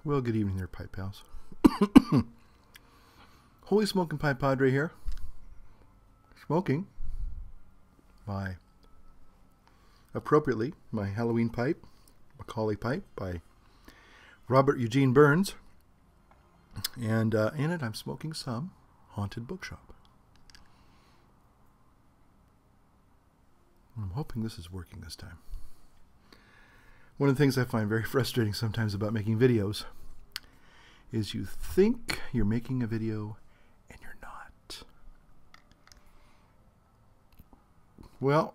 Well, good evening there, Pipe Pals. Holy Smoking Pipe Padre here. Smoking my, appropriately, my Halloween pipe, Macaulay pipe by Robert Eugene Burns. And in it, I'm smoking some Haunted Bookshop. I'm hoping this is working this time. One of the things I find very frustrating sometimes about making videos is you think you're making a video and you're not. Well,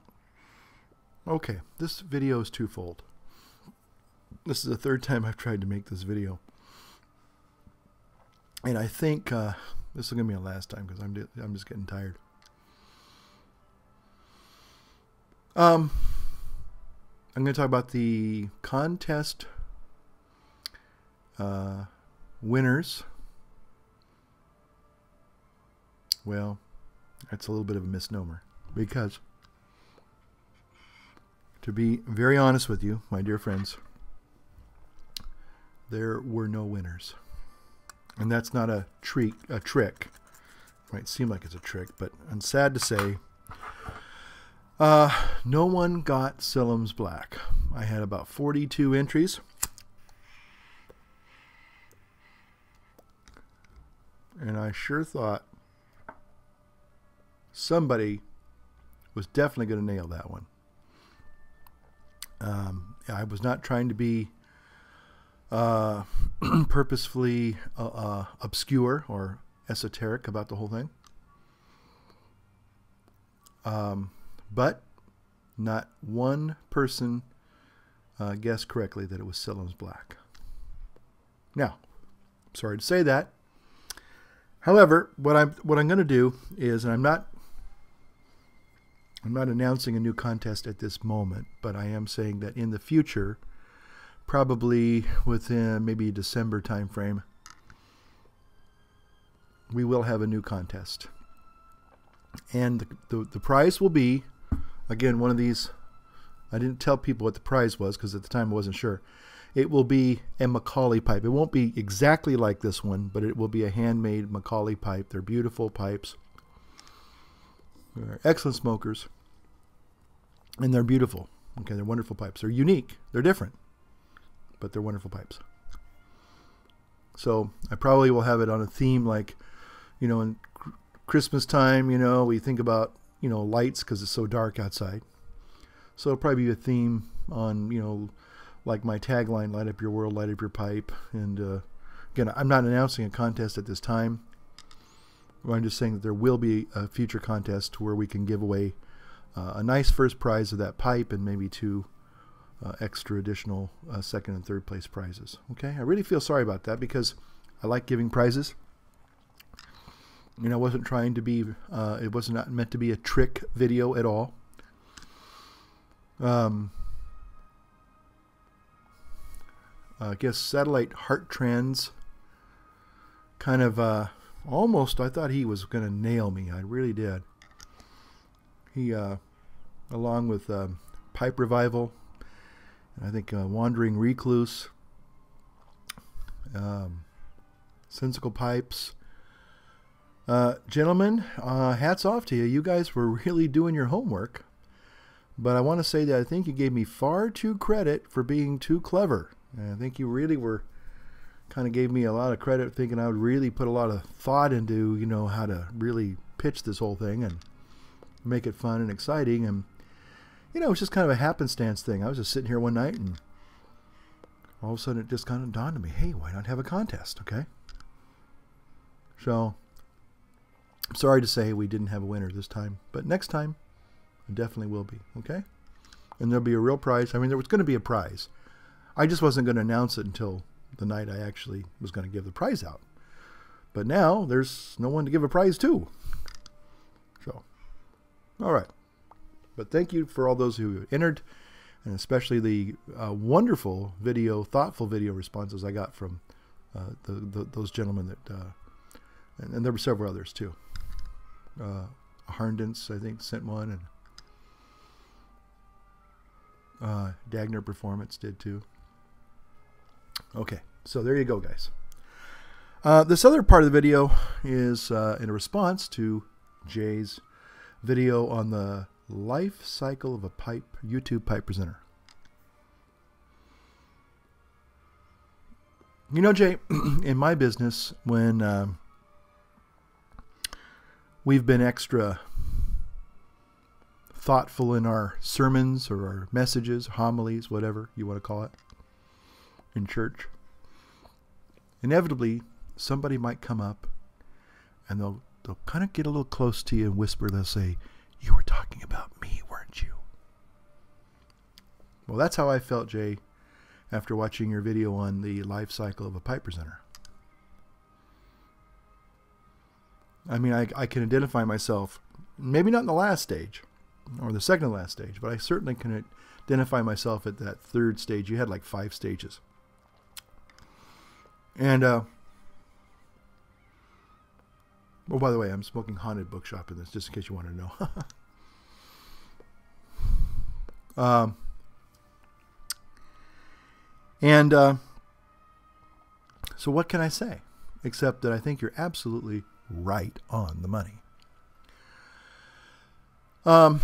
okay, this video is twofold. This is the third time I've tried to make this video. And I think this is going to be the last time because I'm just getting tired. I'm going to talk about the contest winners. Well, that's a little bit of a misnomer because, to be very honest with you, my dear friends, there were no winners. And that's not a trick. It might seem like it's a trick, but I'm sad to say no one got Sillam's Black. I had about 42 entries. And I sure thought somebody was definitely going to nail that one. I was not trying to be purposefully obscure or esoteric about the whole thing. But not one person guessed correctly that it was Sillam's Black. Now, sorry to say that. However, what I'm going to do is, and I'm not announcing a new contest at this moment, but I am saying that in the future, probably within maybe December time frame, we will have a new contest. And the prize will be, again, one of these. I didn't tell people what the prize was because at the time I wasn't sure. It will be a Macaulay pipe. It won't be exactly like this one, but it will be a handmade Macaulay pipe. They're beautiful pipes. They're excellent smokers. And they're beautiful. Okay, they're wonderful pipes. They're unique. They're different. But they're wonderful pipes. So I probably will have it on a theme like, you know, in Christmas time, you know, we think about, you know, lights because it's so dark outside. So it'll probably be a theme on, you know, like my tagline, light up your world, light up your pipe. And again, I'm not announcing a contest at this time. I'm just saying that there will be a future contest where we can give away a nice first prize of that pipe and maybe two extra additional second and third place prizes. Okay, I really feel sorry about that because I like giving prizes. You know, I wasn't trying to be, it was not meant to be a trick video at all. I guess Satellite Heart Trends kind of almost, I thought he was going to nail me. I really did. He, along with Pipe Revival, I think Wandering Recluse, Sensical Pipes. Gentlemen, hats off to you. You guys were really doing your homework. But I want to say that I think you gave me far too credit for being too clever. And I think you really were kind of gave me a lot of credit thinking I would really put a lot of thought into, you know, how to really pitch this whole thing and make it fun and exciting. And, you know, it's just kind of a happenstance thing. I was just sitting here one night and all of a sudden it just kind of dawned on me, hey, why not have a contest, okay? So I'm sorry to say we didn't have a winner this time, but next time it definitely will be, okay? And there'll be a real prize. I mean, there was going to be a prize. I just wasn't going to announce it until the night I actually was going to give the prize out. But now there's no one to give a prize to. So, all right. But thank you for all those who entered, and especially the wonderful video, thoughtful video responses I got from those gentlemen that, and there were several others too. Harndance, I think, sent one, and Dagner Performance did too. Okay, So there you go, guys. This other part of the video is in a response to Jay's video on the life cycle of a YouTube pipe presenter. You know, Jay, in my business, when we've been extra thoughtful in our sermons or our messages, homilies, whatever you want to call it, in church, inevitably somebody might come up and they'll kind of get a little close to you and whisper. They'll say, "You were talking about me, weren't you?" Well, that's how I felt, Jay, after watching your video on the life cycle of a pipe presenter. I mean, I can identify myself, maybe not in the last stage or the second to last stage, but I certainly can identify myself at that third stage. You had like 5 stages. And, oh, by the way, I'm smoking Haunted Bookshop in this, just in case you want to know. So what can I say? Except that I think you're absolutely right on the money. I've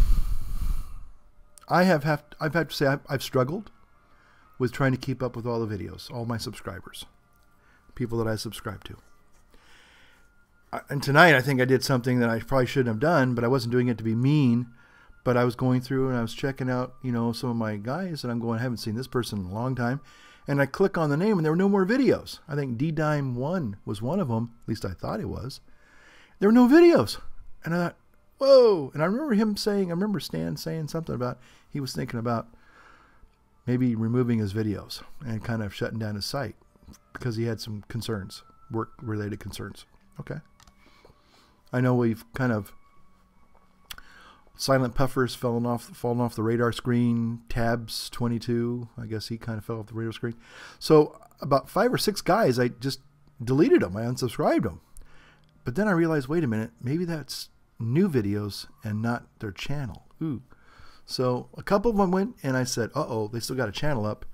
had to say I've struggled with trying to keep up with all the videos, all my subscribers, people that I subscribe to. And tonight I think I did something that I probably shouldn't have done, but I wasn't doing it to be mean. But I was going through and I was checking out, you know, some of my guys, and I'm going, I haven't seen this person in a long time. And I click on the name and there were no more videos. I think D-Dime1 was one of them. At least I thought it was. There were no videos. And I thought, whoa. And I remember him saying, I remember Stan saying something about, he was thinking about maybe removing his videos and kind of shutting down his site because he had some concerns, work-related concerns. Okay. I know we've kind of, Silent Puffer's fallen off the radar screen. Tabs 22, I guess he kind of fell off the radar screen. So about 5 or 6 guys, I just deleted them. I unsubscribed them. But then I realized, wait a minute, maybe that's new videos and not their channel. Ooh. So a couple of them went and I said, uh-oh, they still got a channel up.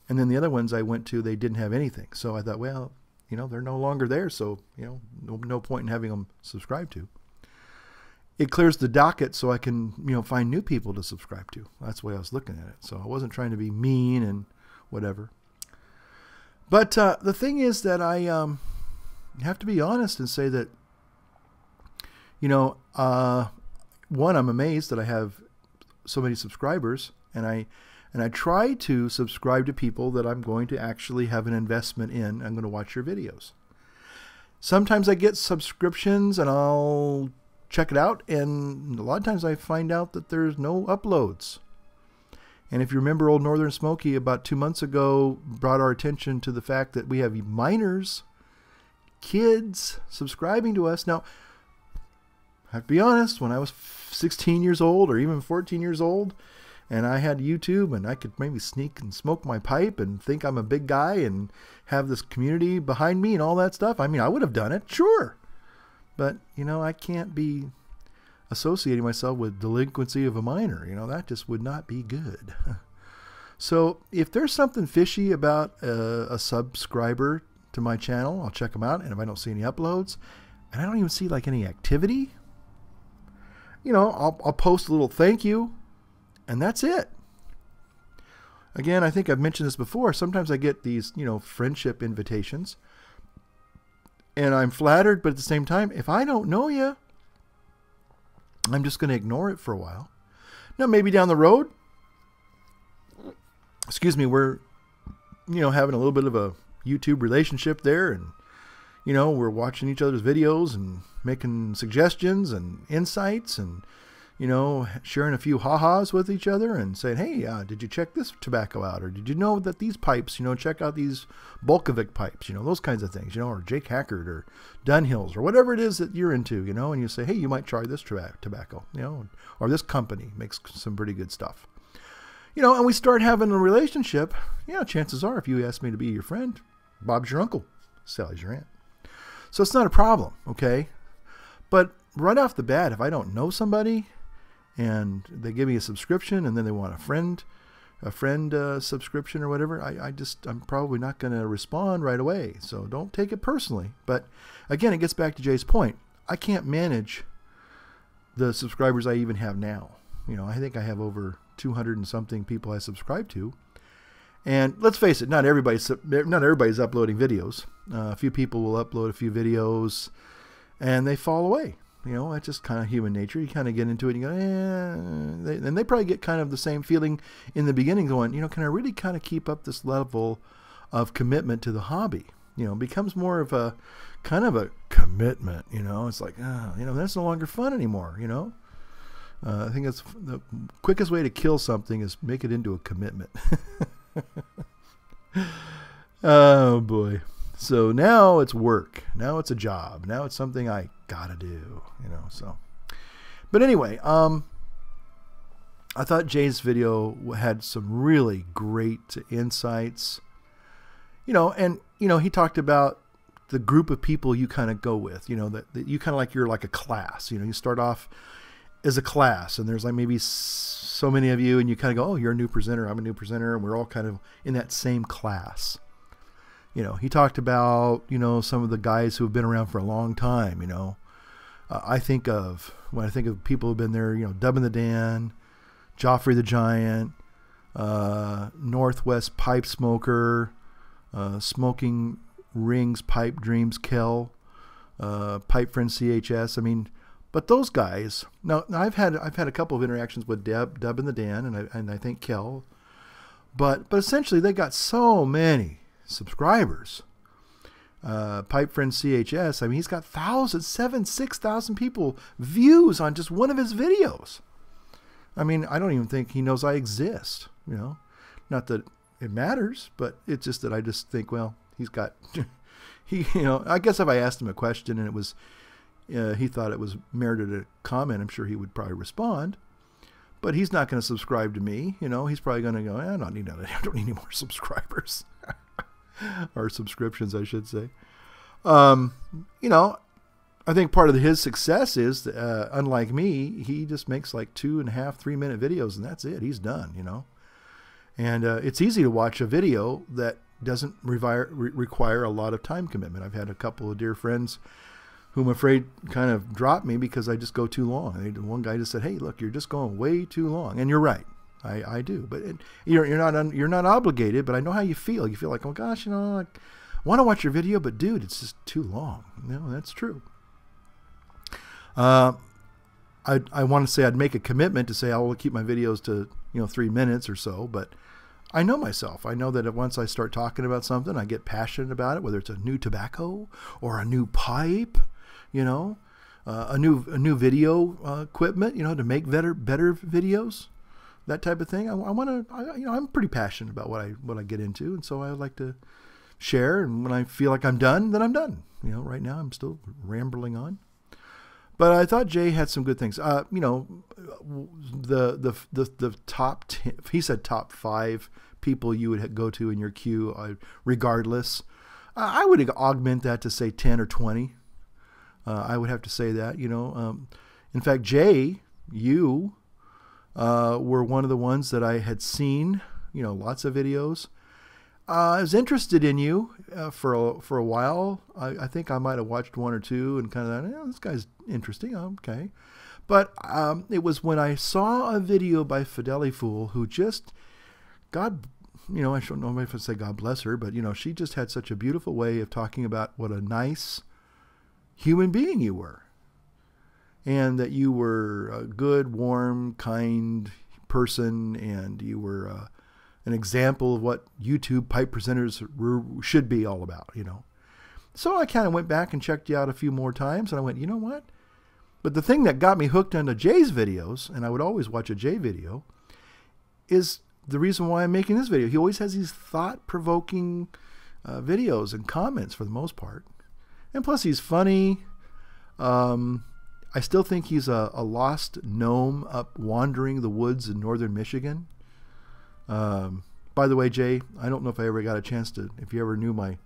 And then the other ones I went to, they didn't have anything. So I thought, well, you know, they're no longer there. So, you know, no point in having them subscribe to. It clears the docket so I can, you know, find new people to subscribe to. That's the way I was looking at it. So I wasn't trying to be mean and whatever. But the thing is that I have to be honest and say that, you know, one, I'm amazed that I have so many subscribers, and I try to subscribe to people that I'm going to actually have an investment in. I'm going to watch your videos. Sometimes I get subscriptions and I'll check it out, and a lot of times I find out that there's no uploads. And if you remember, old Northern Smoky about 2 months ago brought our attention to the fact that we have minors, kids subscribing to us. Now, I have to be honest, when I was 16 years old or even 14 years old and I had YouTube and I could maybe sneak and smoke my pipe and think I'm a big guy and have this community behind me and all that stuff, I mean, I would have done it, sure. But, you know, I can't be associating myself with delinquency of a minor. You know, that just would not be good. So if there's something fishy about a subscriber to my channel, I'll check them out. And if I don't see any uploads and I don't even see like any activity, you know, I'll post a little thank you and that's it. Again, I think I've mentioned this before. Sometimes I get these, you know, friendship invitations. And I'm flattered, but at the same time, if I don't know you, I'm just going to ignore it for a while. Now, maybe down the road, excuse me, we're, you know, having a little bit of a YouTube relationship there. And, you know, we're watching each other's videos and making suggestions and insights and, you know, sharing a few ha-has with each other and saying, hey, did you check this tobacco out? Or did you know that these pipes, you know, check out these Bolkovik pipes, you know, those kinds of things, you know, or Jake Hackard or Dunhills or whatever it is that you're into, you know, and you say, hey, you might try this tobacco, you know, or this company makes some pretty good stuff. You know, and we start having a relationship. Yeah, chances are if you ask me to be your friend, Bob's your uncle, Sally's your aunt. So it's not a problem, okay? But right off the bat, if I don't know somebody and they give me a subscription and then they want a friend a friend subscription or whatever, I'm probably not going to respond right away. So don't take it personally. But again, it gets back to Jay's point. I can't manage the subscribers I even have now. You know, I think I have over 200 and something people I subscribe to. And let's face it, not everybody's uploading videos. A few people will upload a few videos and they fall away. You know, that's just kind of human nature. You kind of get into it and you go, and they probably get kind of the same feeling in the beginning going, you know, can I really kind of keep up this level of commitment to the hobby? You know, it becomes more of a kind of a commitment, you know. It's like, you know, that's no longer fun anymore, you know. I think that's the quickest way to kill something is make it into a commitment. Oh, boy. So now it's work. Now it's a job. Now it's something I gotta do, you know. So, but anyway, I thought Jay's video had some really great insights, you know, and you know he talked about the group of people you kind of go with, you know, that you kind of like you're like a class, you know, you start off as a class and there's like maybe so many of you and you kind of go, oh, you're a new presenter, I'm a new presenter, and we're all kind of in that same class. You know, he talked about, you know, some of the guys who have been around for a long time, you know. When I think of people who've been there, you know, Dubbin the Dan, Joffrey the Giant, Northwest Pipe Smoker, Smoking Rings, Pipe Dreams, Kel, Pipe Friend CHS. I mean, but those guys. Now I've had a couple of interactions with Dubbin the Dan, and I think Kel, but essentially they got so many subscribers. Pipe Friend CHS, I mean, he's got 6,000 people views on just one of his videos. I mean, I don't even think he knows I exist, you know. Not that it matters, but it's just that I just think, well, he's got, you know, I guess if I asked him a question and it was, he thought it was merited a comment, I'm sure he would probably respond. But he's not going to subscribe to me, you know. He's probably going to go, I don't need any more subscribers. Or subscriptions, I should say. You know, I think part of his success is, unlike me, he just makes like 2.5, 3 minute videos and that's it. He's done, you know. And it's easy to watch a video that doesn't require a lot of time commitment. I've had a couple of dear friends who I'm afraid kind of dropped me because I just go too long. One guy just said, hey, look, you're just going way too long. And you're right. I do, but you're not obligated. But I know how you feel. You feel like, oh gosh, you know, like, I want to watch your video, but dude, it's just too long. You know, that's true. I want to say I'd make a commitment to say I will keep my videos to 3 minutes or so, but I know myself. I know that once I start talking about something, I get passionate about it. Whether it's a new tobacco or a new pipe, you know, a new video equipment, you know, to make better videos. That type of thing. I'm pretty passionate about what I get into, and so I like to share. And when I feel like I'm done, then I'm done. You know, right now I'm still rambling on. But I thought Jay had some good things. You know, the top 10. He said top 5 people you would go to in your queue, regardless. I would augment that to say 10 or 20. I would have to say that. You know, in fact, Jay, you were one of the ones that I had seen, you know, lots of videos. I was interested in you for a while. I think I might have watched 1 or 2 and kind of thought, this guy's interesting. Okay. But it was when I saw a video by Fideli Fool, who just, God, you know, I don't know if I say God bless her, but, you know, she just had such a beautiful way of talking about what a nice human being you were. And that you were a good, warm, kind person, and you were an example of what YouTube pipe presenters should be all about, you know. So I kind of went back and checked you out a few more times, and I went, you know what? But the thing that got me hooked onto Jay's videos, and I would always watch a Jay video, is the reason why I'm making this video. He always has these thought-provoking videos and comments for the most part. And plus he's funny. I still think he's a lost gnome up wandering the woods in northern Michigan. By the way, Jay, I don't know if I ever got a chance to, if you ever knew I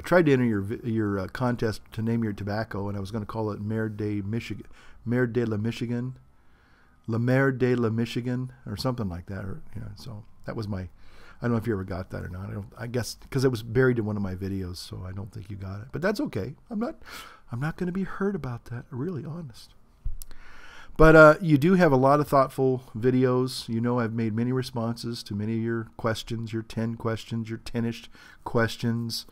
tried to enter your contest to name your tobacco, and I was going to call it Maire de la Michigan La Mer de la Michigan or something like that. Or, you know, so that was my, I don't know if you ever got that or not. I guess because it was buried in one of my videos, so I don't think you got it. But that's okay. I'm not going to be hurt about that. Really honest. But you do have a lot of thoughtful videos. You know, I've made many responses to many of your questions, your 10 questions, your 10-ish questions.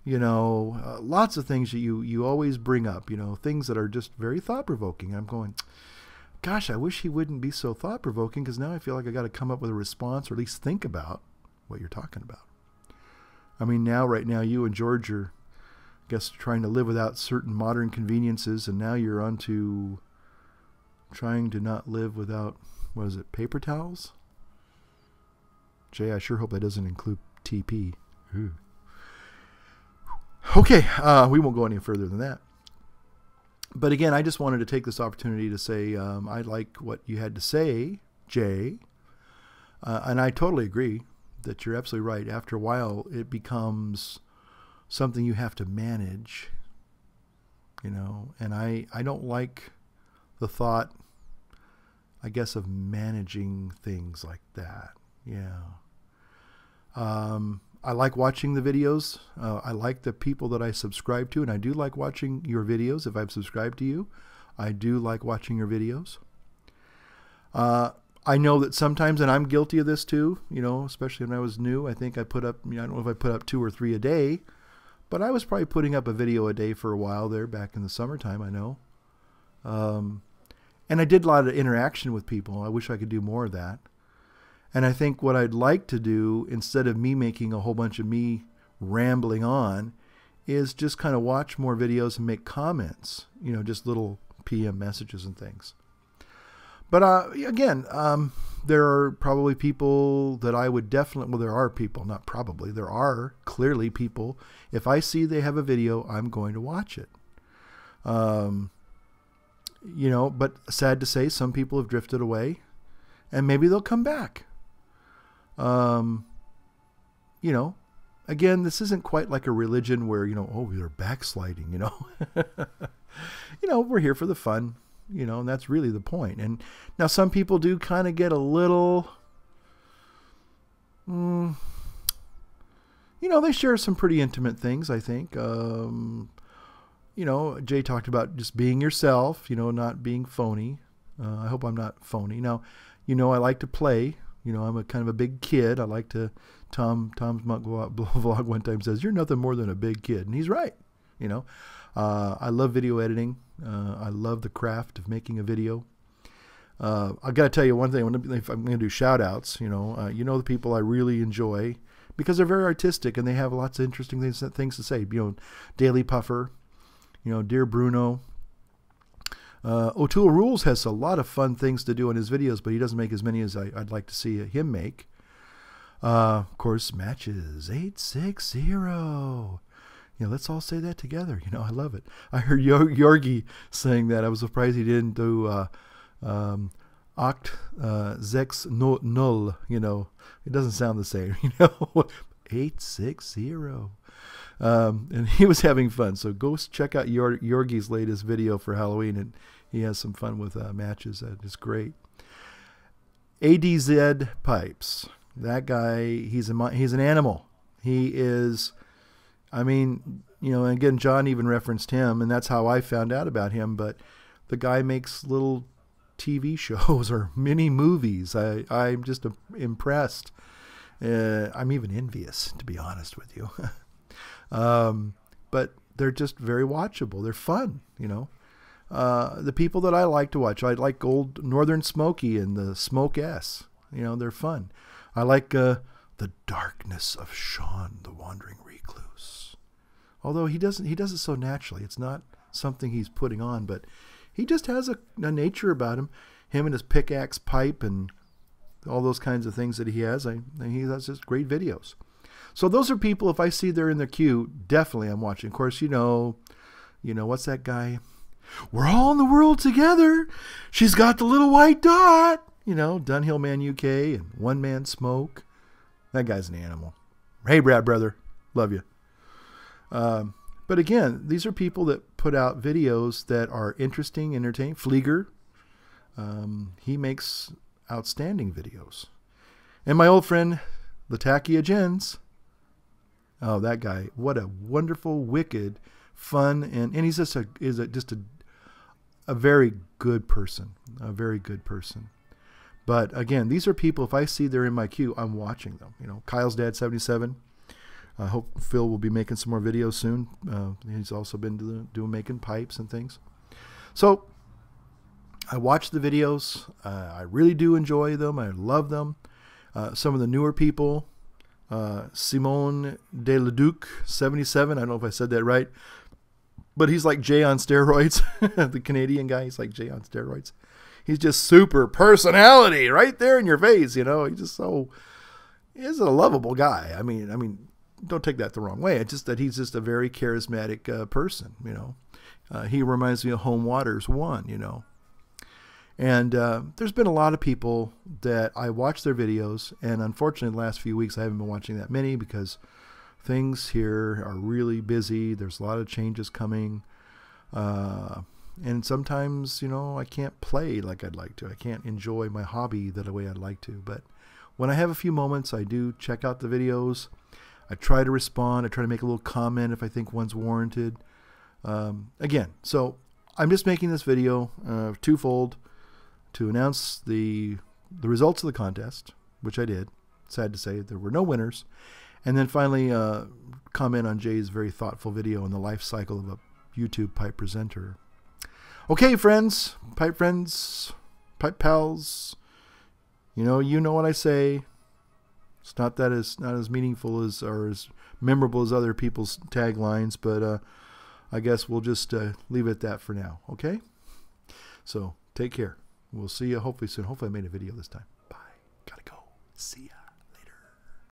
You know, lots of things that you always bring up, you know, things that are just very thought-provoking. I'm going, gosh, I wish he wouldn't be so thought-provoking, because now I feel like I got to come up with a response or at least think about what you're talking about. I mean, right now, you and George are, I guess, trying to live without certain modern conveniences, and now you're on to trying to not live without, what is it, paper towels? Jay, I sure hope that doesn't include TP. Ooh. Okay, we won't go any further than that. But again, I just wanted to take this opportunity to say I like what you had to say, Jay. And I totally agree that you're absolutely right. After a while, it becomes something you have to manage, you know. And I don't like the thought, I guess, of managing things like that. Yeah. I like watching the videos. I like the people that I subscribe to, and I do like watching your videos. If I've subscribed to you, I do like watching your videos. I know that sometimes, and I'm guilty of this too, you know, especially when I was new, I think I put up, I don't know if I put up 2 or 3 a day, but I was probably putting up a video a day for a while there back in the summertime, I know. And I did a lot of interaction with people. I wish I could do more of that. And I think what I'd like to do, instead of me making a whole bunch of me rambling on, is just kind of watch more videos and make comments, you know, just little PM messages and things. But again, there are probably people that I would definitely, well, there are people, not probably, there are clearly people, if I see they have a video, I'm going to watch it. You know, but sad to say, some people have drifted away, and maybe they'll come back. You know, again, this isn't quite like a religion where, you know, oh, they're backsliding, you know. You know, we're here for the fun, you know, and that's really the point. And now some people do kind of get a little, you know, they share some pretty intimate things, I think. You know, Jay talked about just being yourself, you know, not being phony. I hope I'm not phony. Now, you know, I like to play. You know, I'm a kind of a big kid. I like to, Tom's vlog one time says, you're nothing more than a big kid. And he's right. You know, I love video editing. I love the craft of making a video. I got to tell you one thing. If I'm going to do shout outs, you know the people I really enjoy because they're very artistic and they have lots of interesting things to say. You know, Daily Puffer, you know, Dear Bruno. O'Toole Rules has a lot of fun things to do in his videos, but he doesn't make as many as I'd like to see him make. Of course, Matches 860. You know, let's all say that together. You know, I love it. I heard Yorgi saying that. I was surprised he didn't do Acht Sechs Null. You know, it doesn't sound the same. You know, 860. And he was having fun. So go check out Yorgi's latest video for Halloween, and he has some fun with matches. That is great. ADZ Pipes. That guy, he's an animal. He is, I mean, you know, and again, John even referenced him, and that's how I found out about him. But the guy makes little TV shows or mini movies. I'm just impressed. I'm even envious, to be honest with you. But they're just very watchable. They're fun, you know. The people that I like to watch, I like Old Northern Smokey and the Smoke S. You know, they're fun. I like The Darkness of Sean, the Wandering Recluse. Although he does it so naturally. It's not something he's putting on, but he just has a nature about him. Him and his pickaxe pipe and all those kinds of things that he has. He has just great videos. So those are people, if I see they're in the queue, definitely I'm watching. Of course, you know, what's that guy? We're all in the world together. She's got the little white dot. You know, Dunhill Man UK and One Man Smoke. That guy's an animal. Hey, Brad, brother. Love you. But again, these are people that put out videos that are interesting, entertaining. Flieger. He makes outstanding videos. And my old friend, Latakia Jens. Oh, that guy! What a wonderful, wicked, fun, and he's just a very good person. A very good person. But again, these are people. If I see they're in my queue, I'm watching them. You know, Kyle's Dad 77. I hope Phil will be making some more videos soon. He's also been doing making pipes and things. So I watch the videos. I really do enjoy them. I love them. Some of the newer people, Simone de Leduc 77. I don't know if I said that right, but he's like Jay on steroids. The Canadian guy, he's like Jay on steroids. He's just super personality right there in your face. You know, he's a lovable guy. I mean, don't take that the wrong way. It's just that he's just a very charismatic person. You know, he reminds me of Home Waters 1. You know. And there's been a lot of people that I watch their videos, and unfortunately the last few weeks I haven't been watching that many because things here are really busy. There's a lot of changes coming. And sometimes, you know, I can't play like I'd like to. I can't enjoy my hobby the way I'd like to. But when I have a few moments, I do check out the videos. I try to respond. I try to make a little comment if I think one's warranted. Again, so I'm just making this video twofold. To announce the results of the contest, which I did. Sad to say, there were no winners. And then finally, comment on Jay's very thoughtful video on the life cycle of a YouTube pipe presenter. Okay, friends, pipe pals. You know what I say. It's not as meaningful as or as memorable as other people's taglines, but I guess we'll just leave it at that for now. Okay. So take care. We'll see you hopefully soon. Hopefully I made a video this time. Bye. Gotta go. See ya.